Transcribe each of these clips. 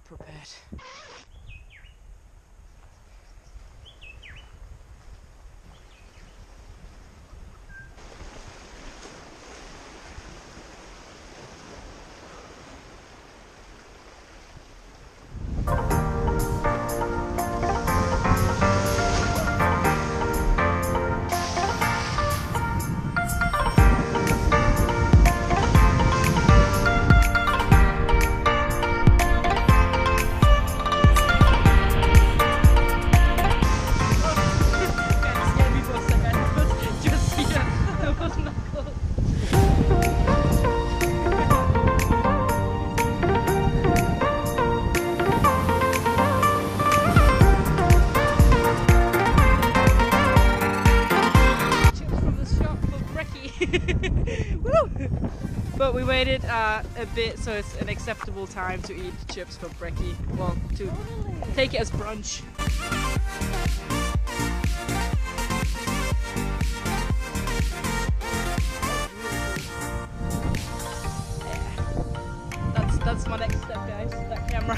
not prepared. But we waited a bit, so it's an acceptable time to eat chips for brekkie. Well, to take it as brunch. Yeah. That's my next step, guys. That camera.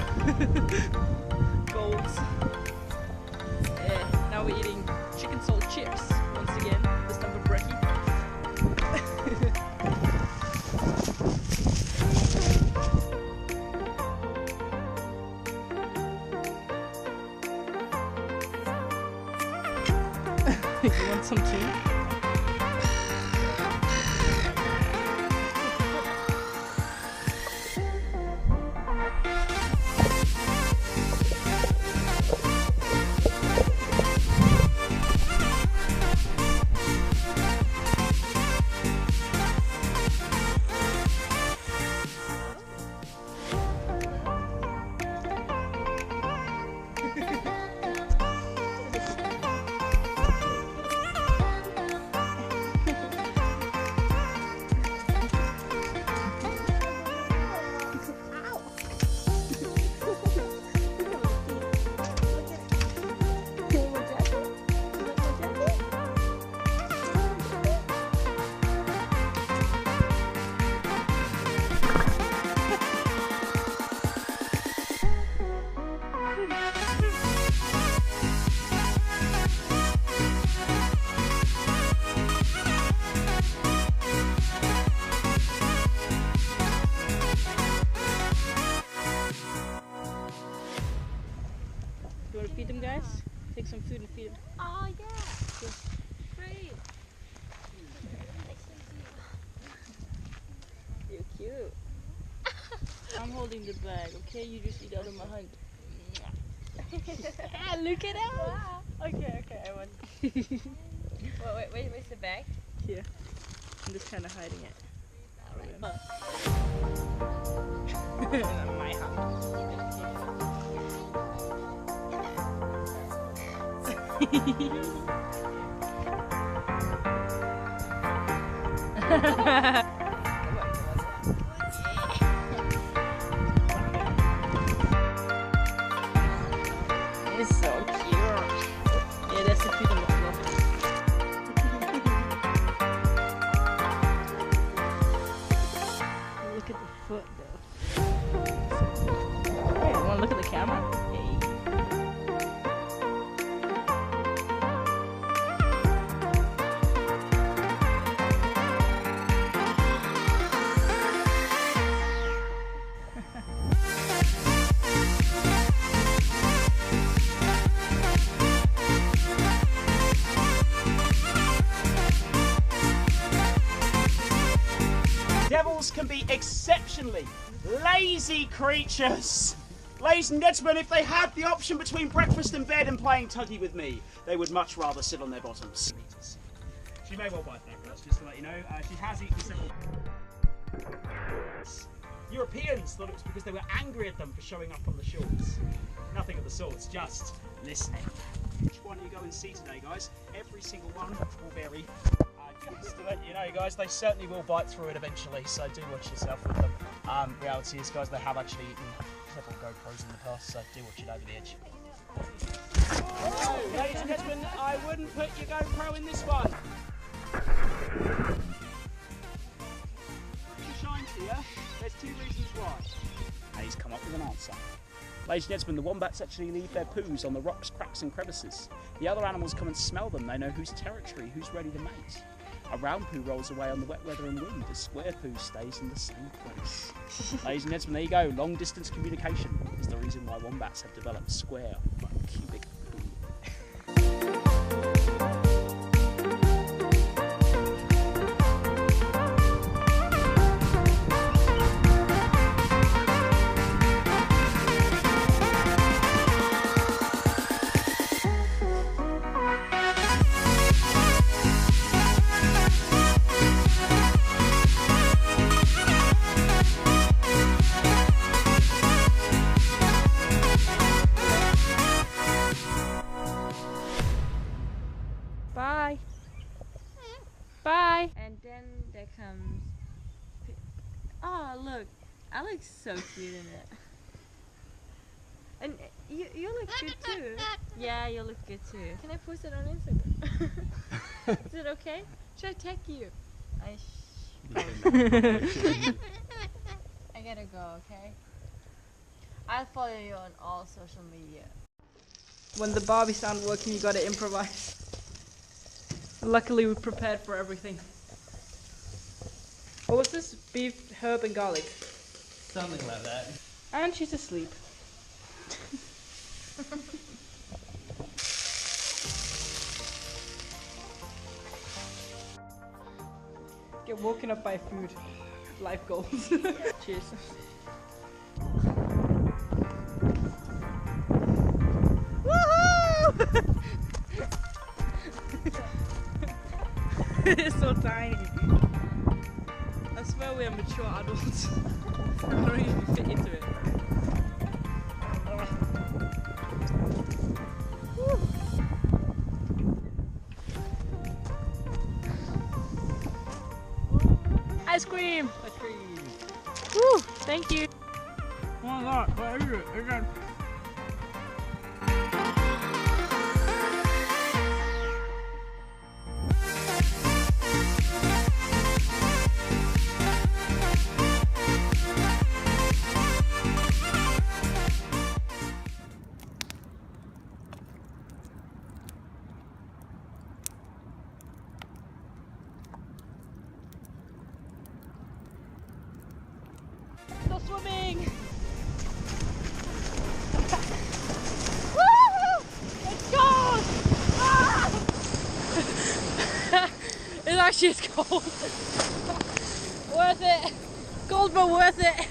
Goals. Yeah. Now we're eating chicken salt chips once again. This time for brekkie. You want some too? You want to feed them, guys? Take some food and feed them. Oh yeah. Great. You're cute. I'm holding the bag, okay? You just eat out of my hand. Ah, look at that! Wow. Okay, I want. Where's the bag? Here. I'm just kind of hiding it. My hand. It's so cute. Yeah, that's the freedom of love. Look at the foot though. Hey, you want to look at the camera? Hey. Devils can be exceptionally lazy creatures. Ladies and gentlemen, if they had the option between breakfast and bed and playing tuggy with me, they would much rather sit on their bottoms. She may well bite that, just to let you know. She has eaten several. Europeans thought it was because they were angry at them for showing up on the shorts. Nothing of the sorts, just listening. Which one you go and see today, guys? Every single one will vary. Just to let you know, guys, they certainly will bite through it eventually, so do watch yourself with them. Reality is, guys, they have actually eaten several GoPros in the past, so do watch it over the edge. Oh, ladies and gentlemen, I wouldn't put your GoPro in this one. She shines here. There's two reasons why. And he's come up with an answer. Ladies and gentlemen, the wombats actually leave their poos on the rocks, cracks and crevices. The other animals come and smell them. They know whose territory, who's ready to mate. A round poo rolls away on the wet weather and wind. A square poo stays in the same place. Ladies and gentlemen, there you go. Long distance communication is the reason why wombats have developed square, cubic poo. Bye. Bye. And then there comes. Oh, look. I look so cute in it. And you look good too. Yeah, you look good too. Can I post it on Instagram? Is it okay? Should I tag you? I gotta go, okay? I'll follow you on all social media. When the Barbies aren't working, you gotta improvise. Luckily, we prepared for everything. What was this? Beef, herb, and garlic. Something like that. And she's asleep. Get woken up by food. Life goals. Cheers. Woohoo! It's so tiny. I swear we are mature adults. I don't even fit into it. Woo. Ice cream! Ice cream. Woo! Thank you. Oh my god, what is it? Again. Go swimming! Woo! It's cold! Ah! It actually is cold. Worth it. Cold but worth it.